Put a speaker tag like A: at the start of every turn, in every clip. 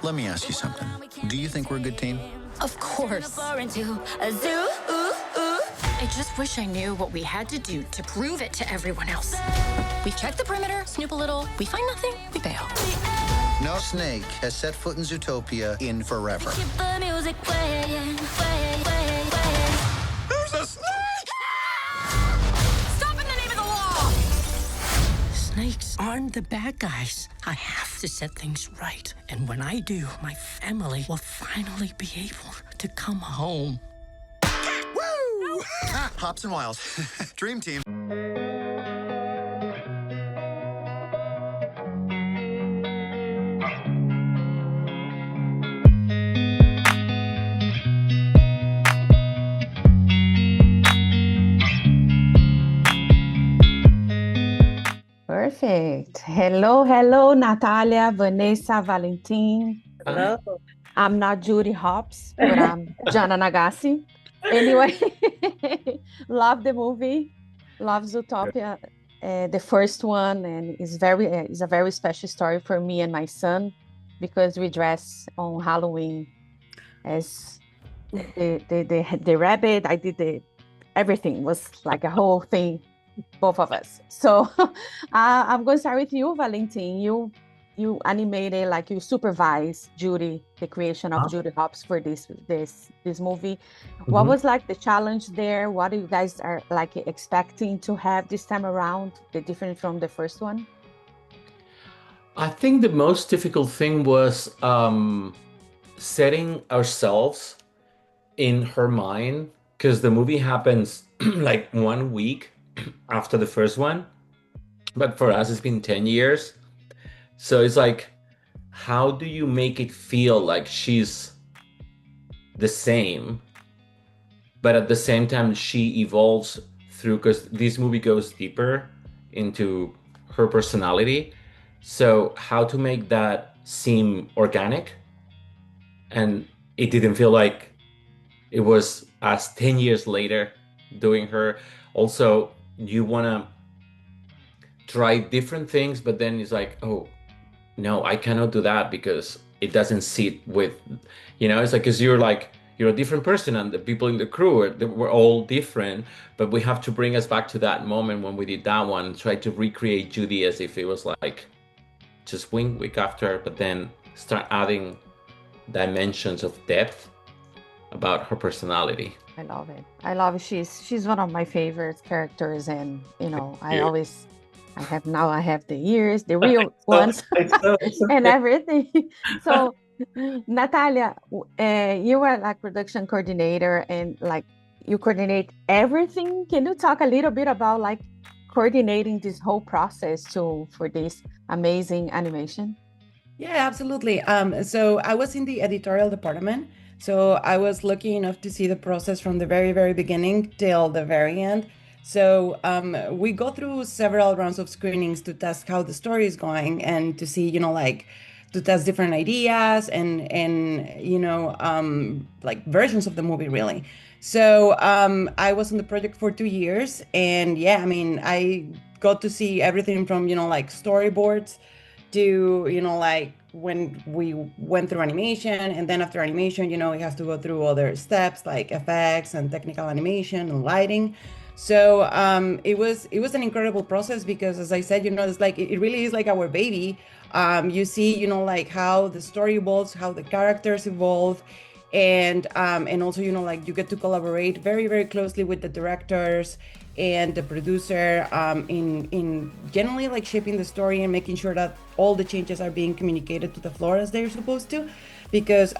A: Let me ask you something. Do you think we're a good team?
B: Of course. I just wish I knew what we had to do to prove it to everyone else. We check the perimeter, snoop a little, we find nothing, we bail.
A: No snake has set foot in Zootopia in forever.
C: There's a snake!
B: Stop in the name of the law! Snakes aren't the bad guys. I have to set things right. And when I do, my family will finally be able to come home.
A: Woo! Hops and Wilde. Dream team.
D: Perfect. Hello, Natalia, Vanessa, Valentín.
E: Hello.
D: I'm not Judy Hopps, but I'm Jana Nagase. Anyway, love the movie, love Zootopia, the first one, and it's a very special story for me and my son because we dress on Halloween as the rabbit. I did everything was like a whole thing. Both of us. So I'm going to start with you, Valentín. You animated, like you supervised Judy, the creation of Judy Hopps for this movie. Mm-hmm. What was like the challenge there? What do you guys are like expecting to have this time around? The different from the first one?
E: I think the most difficult thing was setting ourselves in her mind, because the movie happens like 1 week after the first one, but for us it's been 10 years. So it's like, how do you make it feel like she's the same, but at the same time she evolves through, because this movie goes deeper into her personality. So how to make that seem organic, and it didn't feel like it was us 10 years later doing her. Also, you want to try different things, but then it's like, oh no, I cannot do that because it doesn't sit with, it's like, because you're a different person, and the people in the crew were all different, but we have to bring us back to that moment when we did that one and try to recreate Judy as if it was like just week after, but then start adding dimensions of depth about her personality.
D: I love it. She's one of my favorite characters, and I have the ears, the real ones, and everything. So, Natalia, you are like production coordinator, and like you coordinate everything. Can you talk a little bit about like coordinating this whole process for this amazing animation?
F: Yeah, absolutely. So I was in the editorial department. So I was lucky enough to see the process from the very, very beginning till the very end. So we go through several rounds of screenings to test how the story is going and to see, to test different ideas and like versions of the movie, really. So I was on the project for 2 years, and I got to see everything from, storyboards to, when we went through animation, and then after animation, you have to go through other steps like effects and technical animation and lighting. So it was an incredible process because, as I said, it's like it really is like our baby. You see, how the story evolves, how the characters evolve, and also, you get to collaborate very, very closely with the directors and the producer in generally like shaping the story and making sure that all the changes are being communicated to the floor as they're supposed to. Because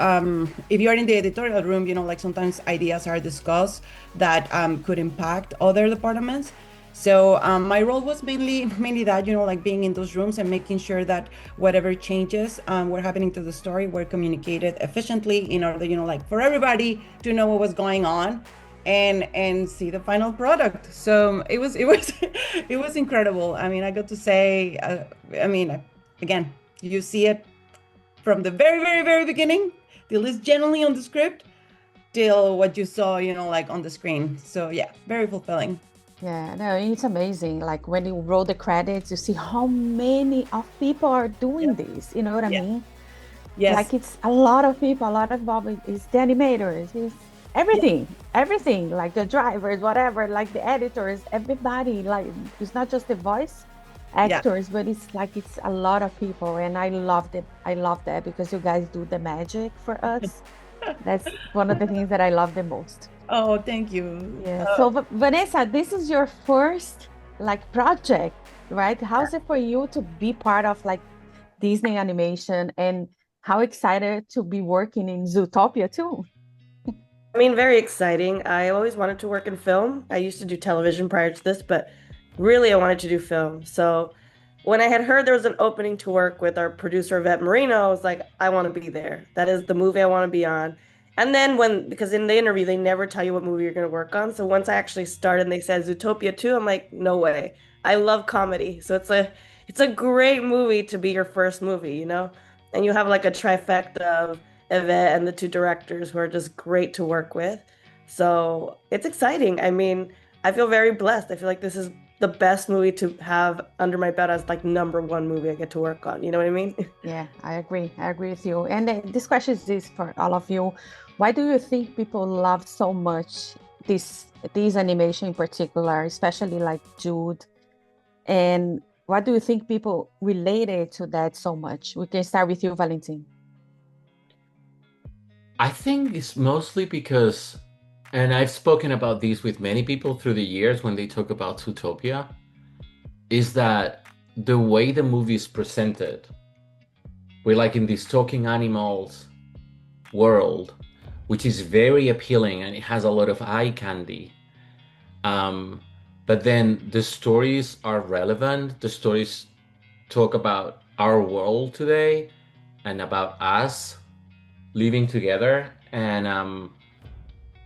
F: if you're in the editorial room, sometimes ideas are discussed that could impact other departments. So my role was mainly that, being in those rooms and making sure that whatever changes were happening to the story were communicated efficiently in order, for everybody to know what was going on and see the final product. So it was it was incredible. I got to say, again, you see it from the very, very, very beginning till it's generally on the script till what you saw, on the screen. So yeah, very fulfilling.
D: Yeah, no, it's amazing. Like when you roll the credits, you see how many of people are doing this. You know what I mean?
F: Yes.
D: Like it's a lot of people, a lot of involvement. It's the animators, it's everything, like the drivers, whatever, like the editors, everybody. Like it's not just the voice actors, but it's like it's a lot of people, and I loved it. I love that because you guys do the magic for us. That's one of the things that I love the most.
F: Oh, thank you.
D: Yeah. So Vanessa, this is your first like project, right? How's it for you to be part of like Disney Animation, and how excited to be working in Zootopia too?
G: I mean, very exciting. I always wanted to work in film. I used to do television prior to this, but really I wanted to do film. So when I had heard there was an opening to work with our producer, Yvette Marino, I was like, I want to be there. That is the movie I want to be on. And then because in the interview, they never tell you what movie you're going to work on. So once I actually started and they said Zootopia 2, I'm like, no way. I love comedy. So it's a great movie to be your first movie, you know? And you have like a trifecta of Yvette and the two directors who are just great to work with. So it's exciting. I mean, I feel very blessed. I feel like this is the best movie to have under my belt as like #1 movie I get to work on. You know what I mean?
D: Yeah, I agree. I agree with you. And this question is this for all of you. Why do you think people love so much this animation in particular, especially like Jude? And what do you think people related to that so much? We can start with you, Valentín.
E: I think it's mostly because, and I've spoken about this with many people through the years when they talk about Zootopia, is that the way the movie is presented, we're like in this talking animals world, which is very appealing and it has a lot of eye candy. But then the stories are relevant. The stories talk about our world today and about us living together, and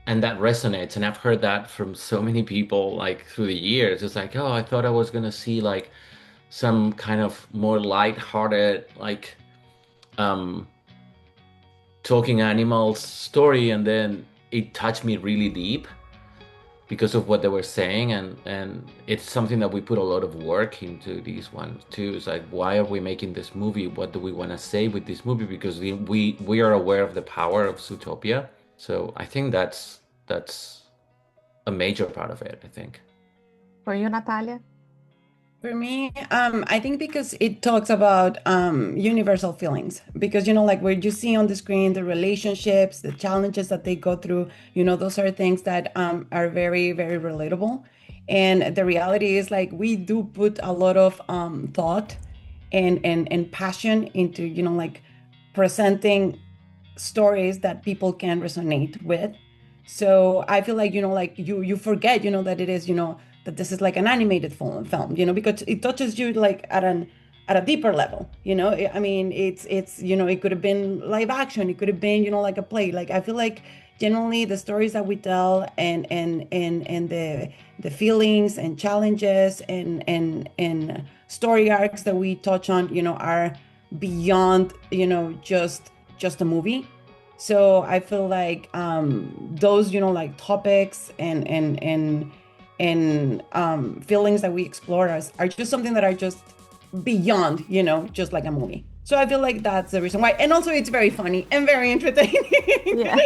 E: that resonates. And I've heard that from so many people like through the years. It's like, oh, I thought I was gonna see like some kind of more light-hearted, like talking animals story, and then it touched me really deep because of what they were saying, and it's something that we put a lot of work into these ones too. It's like, why are we making this movie? What do we want to say with this movie? Because we are aware of the power of Zootopia. So I think that's a major part of it, I think.
D: For you, Natalia?
F: For me, I think because it talks about universal feelings, because, you know, like where you see on the screen, the relationships, the challenges that they go through, you know, those are things that are very, very relatable. And the reality is like we do put a lot of thought and passion into, you know, like presenting stories that people can resonate with. So I feel like, you know, like you forget, you know, that it is, you know, that this is like an animated film, you know, because it touches you like at a deeper level, you know. I mean, it's you know, it could have been live action, it could have been, you know, like a play. Like I feel like generally the stories that we tell and the feelings and challenges and story arcs that we touch on, you know, are beyond, you know, just a movie. So I feel like those, you know, like topics and feelings that we explore are just something that are just beyond, you know, just like a movie. So I feel like that's the reason why. And also it's very funny and very entertaining.
D: Yeah.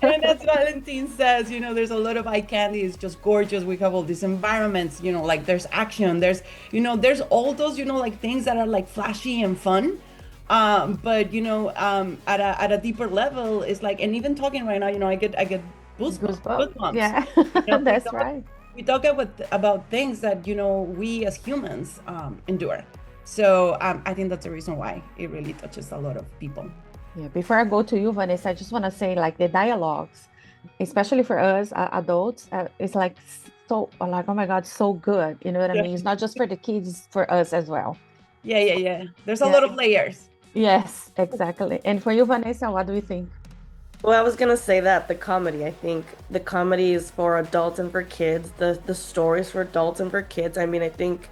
F: And as Valentín says, you know, there's a lot of eye candy. It's just gorgeous. We have all these environments, you know, like there's action, there's, you know, there's all those, you know, like things that are like flashy and fun. But, you know, at a deeper level, it's like, and even talking right now, you know, I get goosebumps.
D: Yeah,
F: You know,
D: that's right.
F: We talk about things that, you know, we as humans endure. So I think that's the reason why it really touches a lot of people.
D: Yeah, before I go to you, Vanessa, I just want to say like the dialogues, especially for us adults, it's like so like, oh my God, so good. You know what I mean? It's not just for the kids, it's for us as well.
F: Yeah. There's a lot of layers.
D: Yes, exactly. And for you, Vanessa, what do you think?
G: Well, I was gonna say that the comedy. I think the comedy is for adults and for kids. The stories for adults and for kids. I mean, I think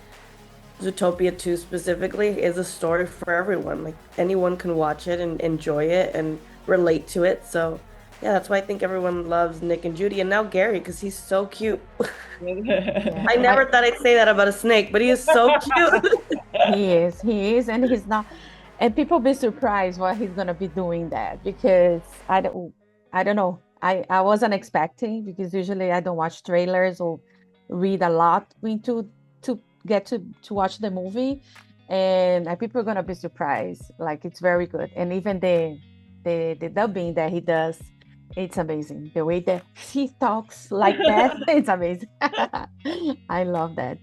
G: Zootopia 2 specifically is a story for everyone. Like anyone can watch it and enjoy it and relate to it. So yeah, that's why I think everyone loves Nick and Judy, and now Gary, because he's so cute. I never thought I'd say that about a snake, but he is so cute.
D: He is, and he's not. And people be surprised what he's gonna be doing that because I don't know. I wasn't expecting because usually I don't watch trailers or read a lot into to get to watch the movie, and people are gonna be surprised. Like it's very good, and even the dubbing that he does, it's amazing. The way that he talks like that, it's amazing. I love that.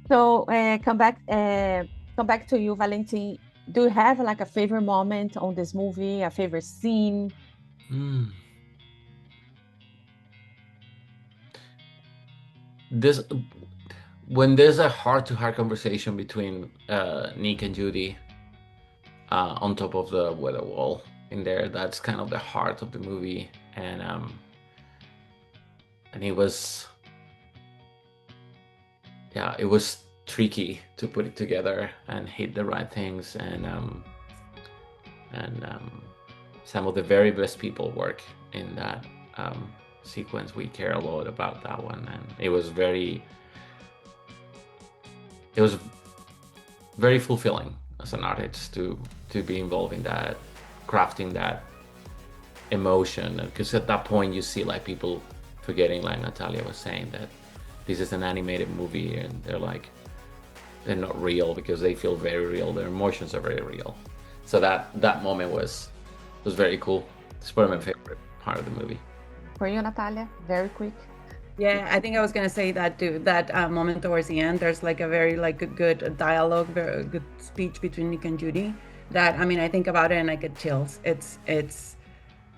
D: So come back to you, Valentin. Do you have like a favorite moment on this movie, a favorite scene?
E: This when there's a heart-to-heart conversation between Nick and Judy on top of the weather wall in there, that's kind of the heart of the movie, and it was tricky to put it together and hit the right things, and some of the very best people work in that sequence. We care a lot about that one, and it was very fulfilling as an artist to be involved in that, crafting that emotion, because at that point you see like people forgetting, like Natalia was saying, that this is an animated movie and they're not real because they feel very real, their emotions are very real. So that moment was very cool. It's probably my favorite part of the movie.
D: For you, Natalia, very quick.
F: Yeah, I think I was gonna say that too. That moment towards the end, there's like a very good dialogue, very good speech between Nick and Judy. That, I mean, I think about it and I get chills. It's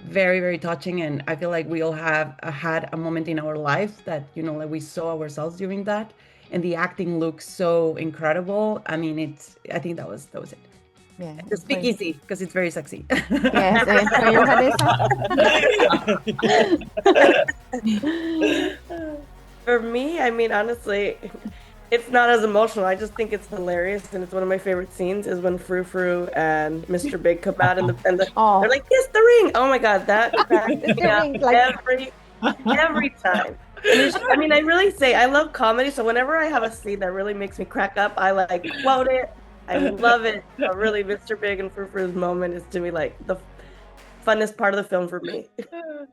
F: very, very touching, and I feel like we all have had a moment in our life that, you know, like we saw ourselves during that, and the acting looks so incredible. I mean, I think that was it.
D: Yeah.
F: The speakeasy, because it's very sexy.
D: Yes, and for you, Vanessa?
G: For me, I mean, honestly, it's not as emotional. I just think it's hilarious, and it's one of my favorite scenes is when Frou Frou and Mr. Big come out and they're like, "Kiss the ring!" Oh my god, that cracks me up every time. And I mean, I really say I love comedy, so whenever I have a scene that really makes me crack up, I like quote it. I love it. So really, Mr. Big and Frou Frou's moment is to me like the funnest part of the film for me.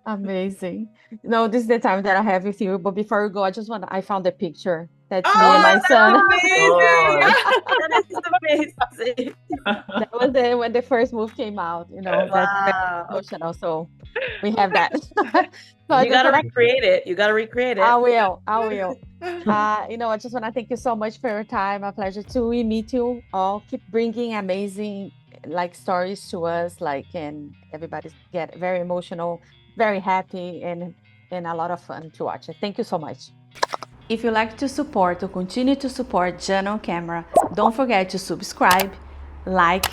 D: Amazing. No, this is the time that I have with you. But before we go, I found a picture. That's me and my son.
G: That is amazing.
D: That was when the first movie came out. You know, that's very emotional. So we have that. So
G: you gotta recreate it.
D: I will. You know, I just want to thank you so much for your time. A pleasure to meet you all. Keep bringing amazing like stories to us, like, and everybody get very emotional, very happy, and a lot of fun to watch it. Thank you so much. If you like to support or continue to support Jana on Camera, don't forget to subscribe, like,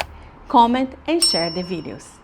D: comment, and share the videos.